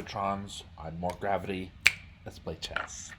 gravitons. I had more gravity. Let's play chess.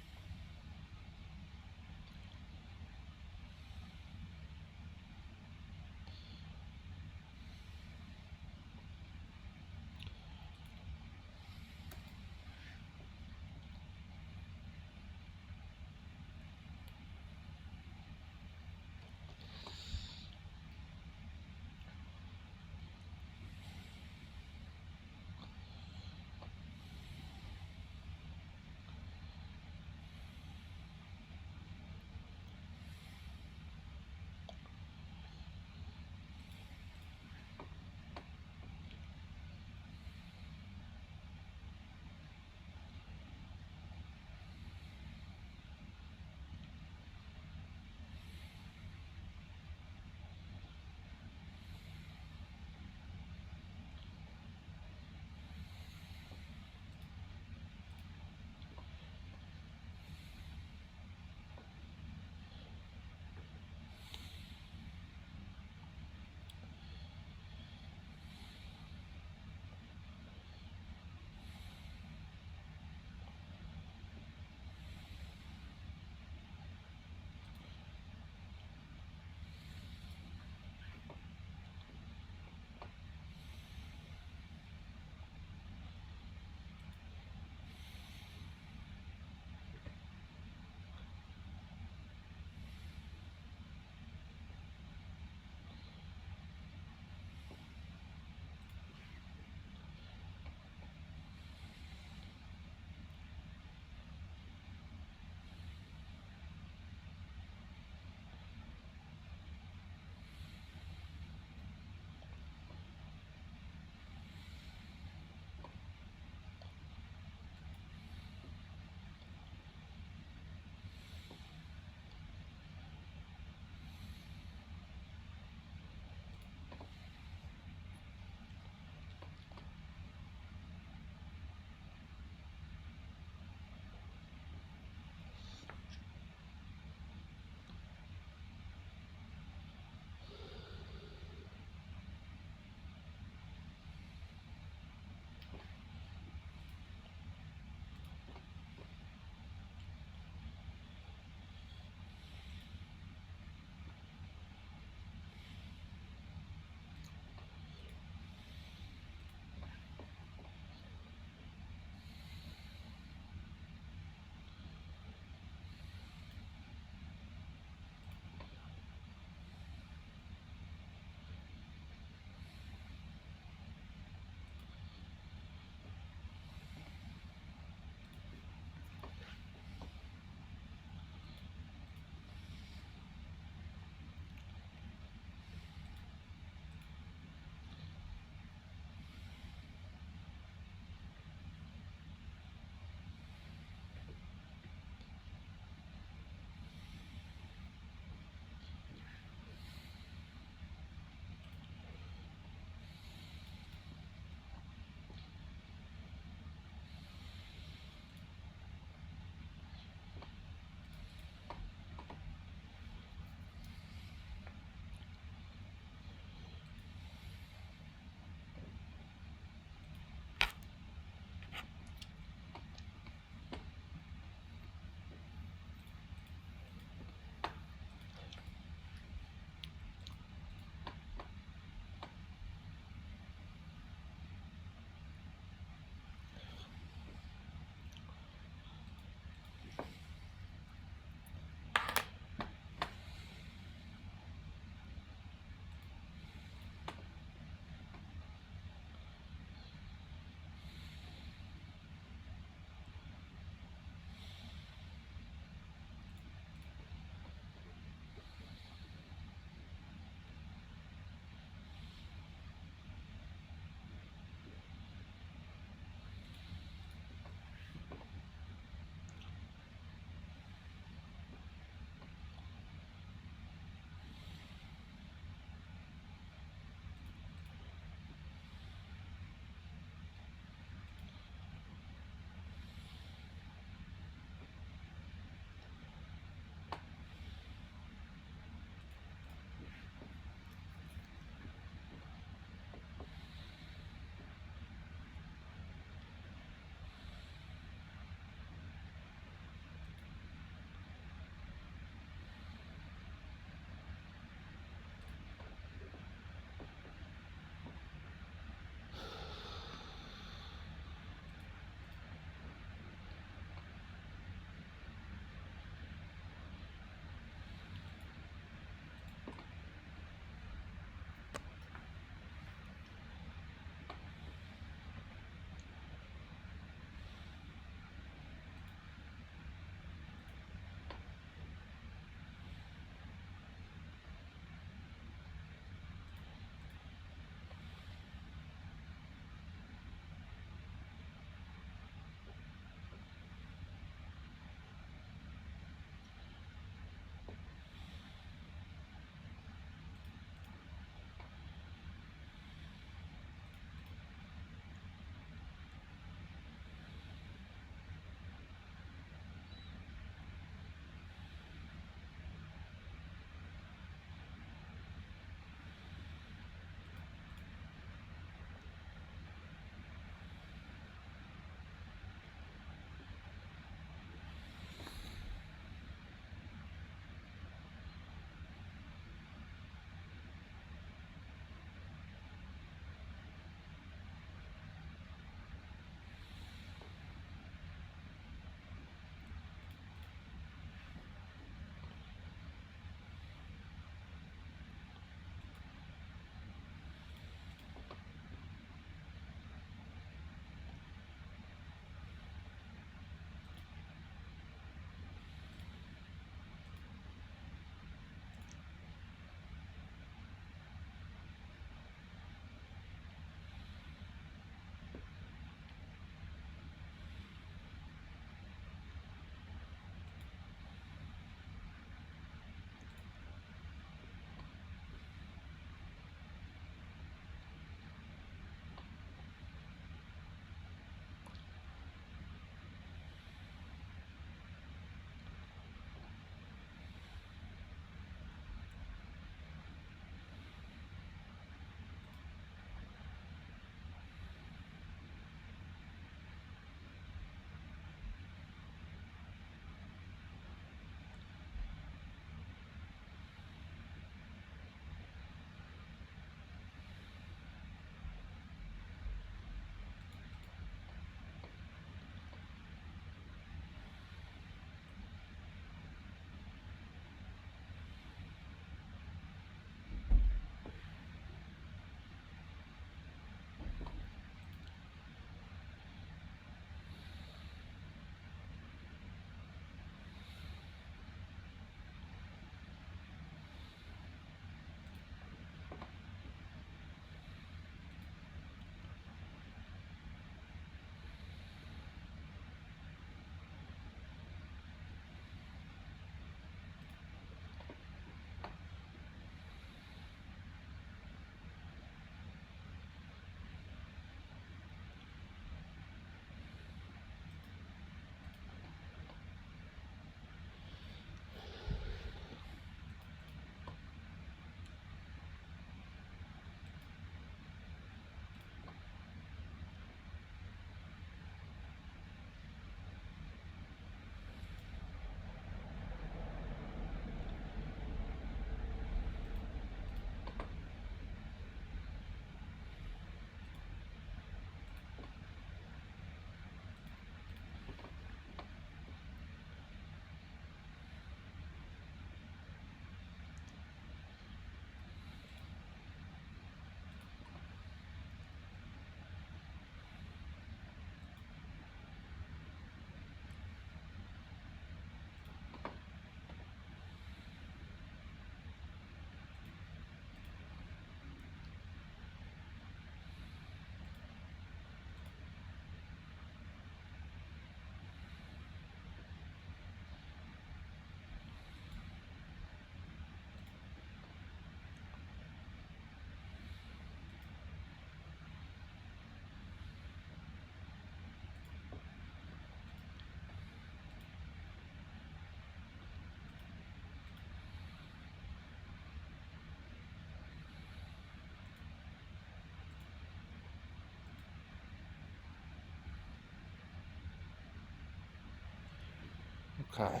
Okay.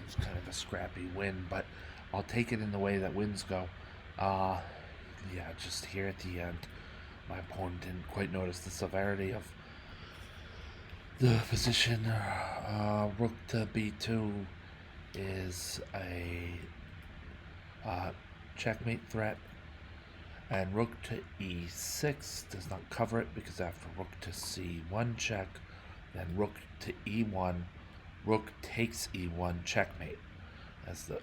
It's kind of a scrappy win, but I'll take it in the way that wins go. Uh, yeah, just here at the end, my opponent didn't quite notice the severity of the position. Rook to b2 is a checkmate threat, and rook to e6 does not cover it because after rook to c1 check, then rook to e1, rook takes e1 checkmate, as the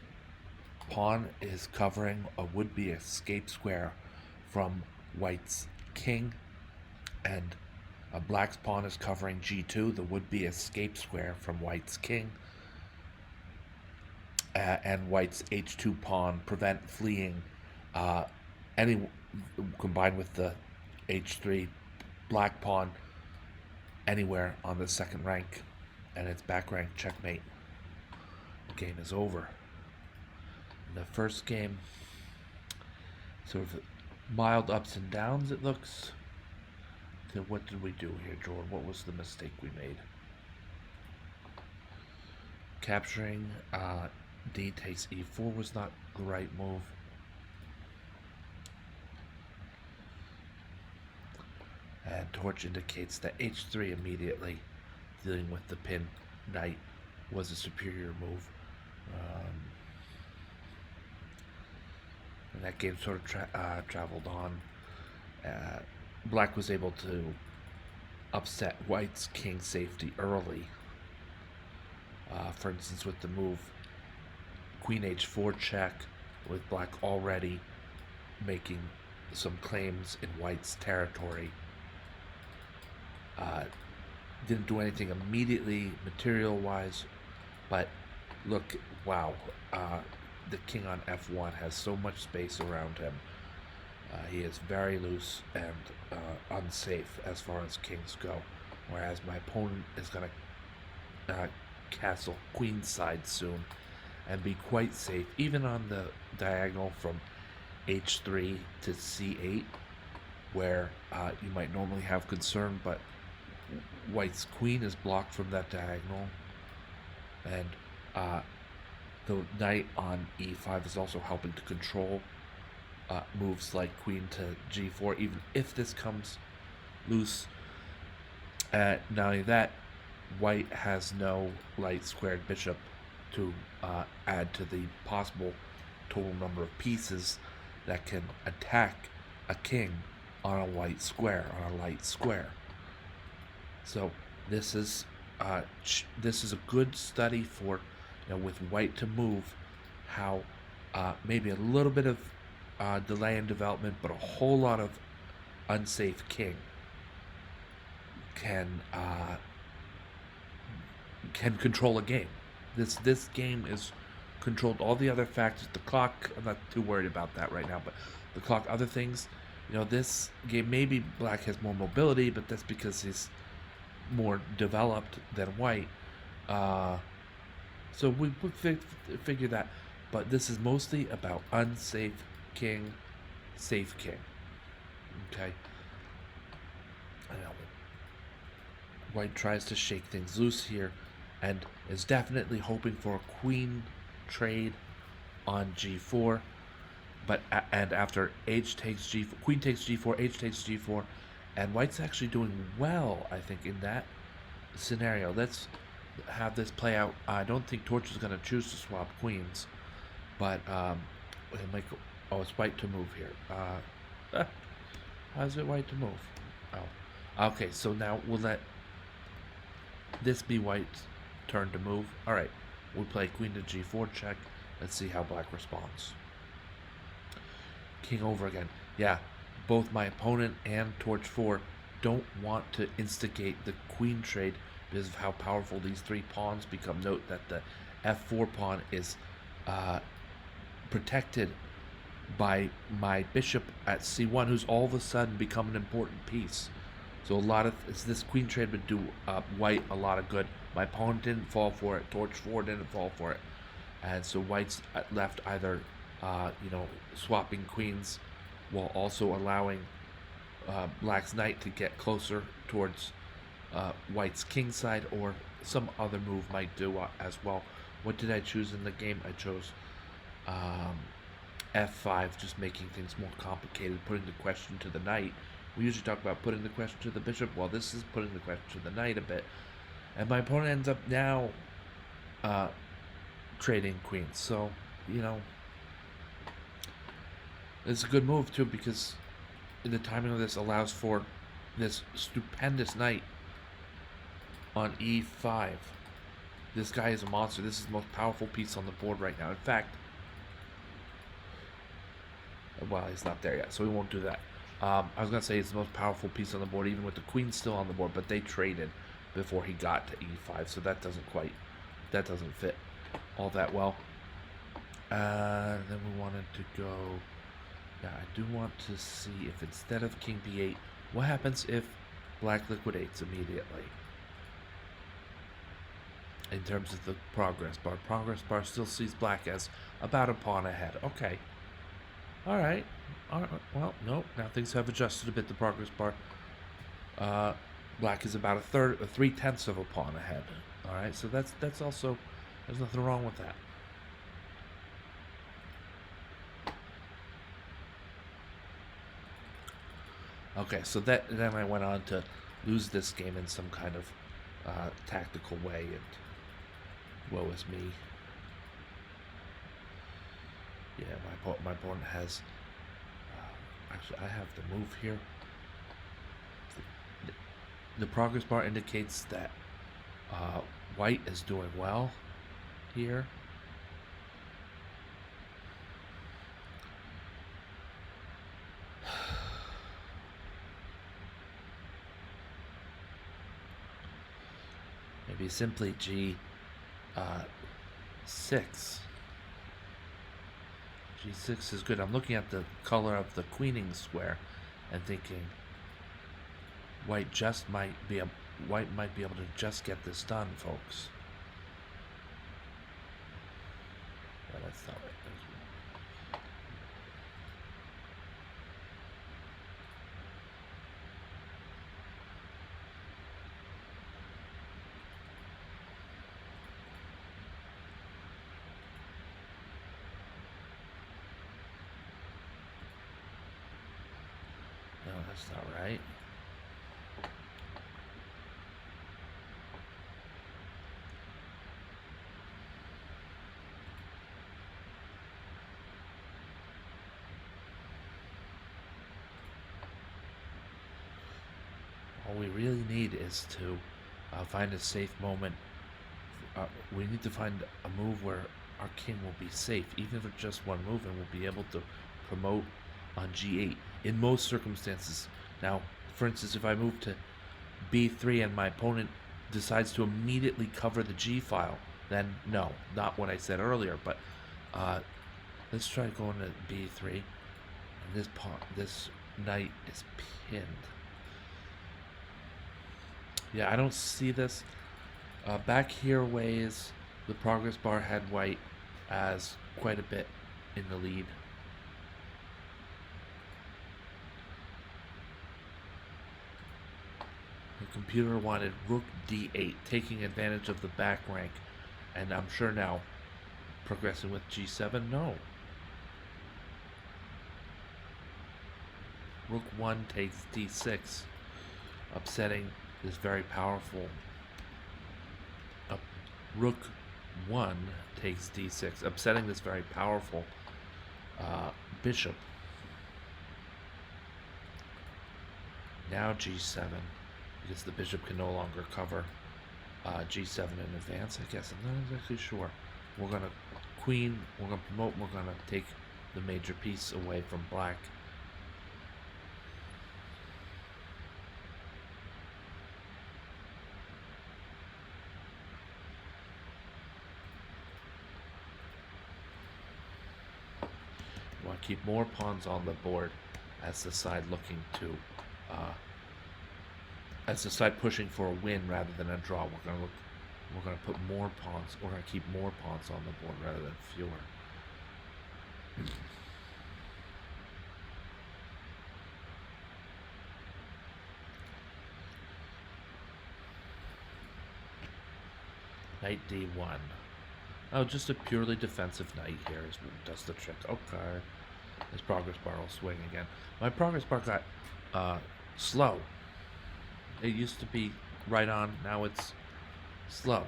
pawn is covering a would-be escape square from white's king, and a black's pawn is covering g2, the would-be escape square from white's king, and white's h2 pawn prevent fleeing any combined with the h3 black pawn anywhere on the second rank, and it's back rank checkmate. The game is over. In the first game, sort of mild ups and downs, it looks. So what did we do here, Jordan? What was the mistake we made? Capturing d takes e4 was not the right move. And torch indicates that h3 immediately, dealing with the pin knight, was a superior move. And that game sort of traveled on. Black was able to upset white's king safety early. For instance, with the move queen h4 check, with black already making some claims in white's territory. Didn't do anything immediately material-wise, but look, wow, the king on f1 has so much space around him. He is very loose and unsafe as far as kings go, whereas my opponent is going to castle queenside soon and be quite safe, even on the diagonal from h3 to c8, where you might normally have concern, but white's queen is blocked from that diagonal, and the knight on e5 is also helping to control moves like queen to g4, even if this comes loose. Not only that, white has no light squared bishop to add to the possible total number of pieces that can attack a king on a white square, on a light square. So this is a good study for, with white to move, how maybe a little bit of delay in development, but a whole lot of unsafe king can control a game. This game is controlled. All the other factors, the clock, I'm not too worried about that right now, but the clock, other things, this game, maybe black has more mobility, but that's because he's more developed than white. So we figure that, but this is mostly about unsafe king, safe king. Okay. White tries to shake things loose here, and is definitely hoping for a queen trade on g4. But and after h takes g4, queen takes g4, h takes g4, and white's actually doing well, I think, in that scenario. Let's have this play out. I don't think Torch is going to choose to swap queens, but it might go, oh, it's white to move here. How's it white to move? Oh, okay. So now we'll let this be white's turn to move. All right, we'll play queen to g4 check. Let's see how black responds. King over again. Yeah, both my opponent and Torch 4 don't want to instigate the queen trade because of how powerful these three pawns become. Note that the f4 pawn is protected by my bishop at c1, who's all of a sudden become an important piece. So a lot of this queen trade would do white a lot of good. My pawn didn't fall for it. Torch 4 didn't fall for it, and so white's left either swapping queens while also allowing black's knight to get closer towards white's king side, or some other move might do as well. What did I choose in the game? I chose f5, just making things more complicated, putting the question to the knight. We usually talk about putting the question to the bishop. Well, this is putting the question to the knight a bit. And my opponent ends up now trading queens. So, it's a good move, too, because the timing of this allows for this stupendous knight on e5. This guy is a monster. This is the most powerful piece on the board right now. In fact, well, he's not there yet, so we won't do that. I was going to say it's the most powerful piece on the board, even with the queen still on the board, but they traded before he got to e5, so that doesn't fit all that well. Then we wanted to go, yeah, I do want to see if instead of king b8, what happens if black liquidates immediately? In terms of the progress bar still sees black as about a pawn ahead. Okay. All right. Well, no. Now things have adjusted a bit. The progress bar. Black is about a 3/10 of a pawn ahead. All right. So that's also, there's nothing wrong with that. Okay. So then I went on to lose this game in some kind of tactical way, and woe is me. Yeah, my opponent has. Actually, I have the move here. The progress bar indicates that white is doing well here. Maybe simply G6. G6 is good. I'm looking at the color of the queening square and thinking white might be able to just get this done, folks. No, that's not right. No, that's not right. All we really need is to find a safe moment. We need to find a move where our king will be safe, even if it's just one move, and we'll be able to promote on g8 in most circumstances. Now, for instance, if I move to b3 and my opponent decides to immediately cover the g file, then no, not what I said earlier. But let's try going to b3, and this knight is pinned. Yeah, I don't see this. Back here ways, the progress bar had white as quite a bit in the lead. computer wanted rook d8, taking advantage of the back rank. And I'm sure now, progressing with g7, no. Rook 1 takes d6, upsetting this very powerful. Rook 1 takes d6, upsetting this very powerful bishop. Now g7, because the bishop can no longer cover g7 in advance, I guess. I'm not exactly sure. We're going to queen, we're going to promote, we're going to take the major piece away from black. We want to keep more pawns on the board as the side looking to as the side pushing for a win rather than a draw. We're gonna put more pawns. We're gonna keep more pawns on the board rather than fewer. Knight d1. Oh, just a purely defensive knight here does the trick. Okay. His progress bar will swing again. My progress bar got slow. It used to be right on, now it's slow.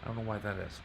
I don't know why that is.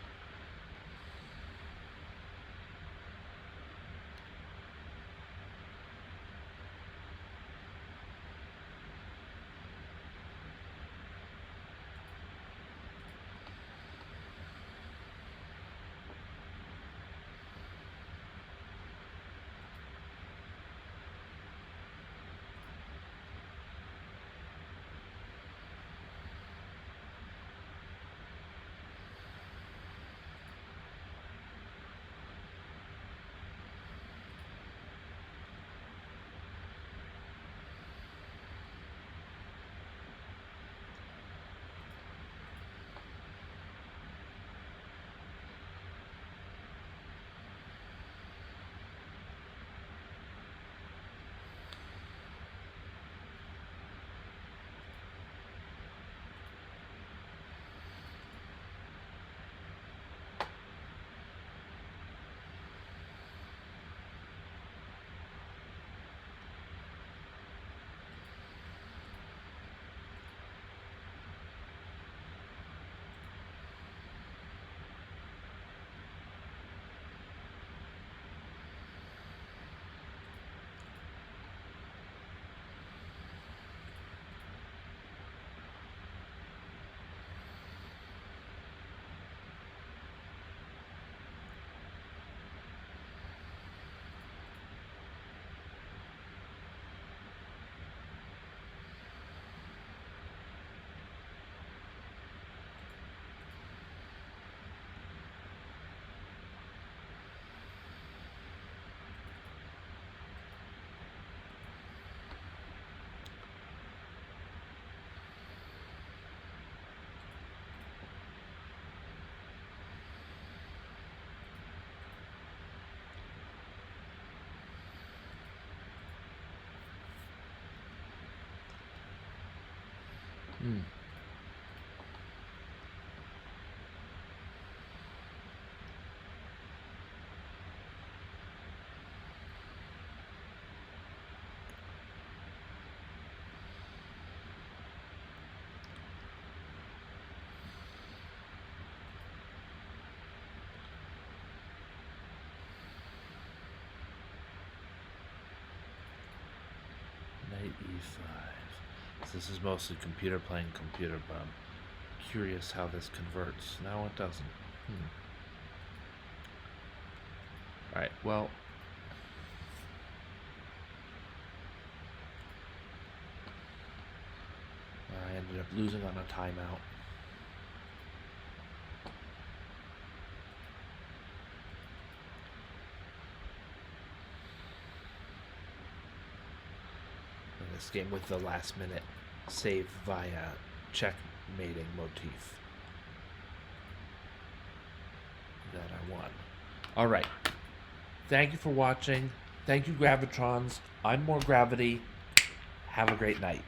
Hmm. Knight e5. So this is mostly computer playing computer, but I'm curious how this converts. No, it doesn't. Alright, well. I ended up losing on a timeout. This game with the last minute save via checkmating motif that I won. Alright. Thank you for watching. Thank you, Gravitrons. I'm More Gravity. Have a great night.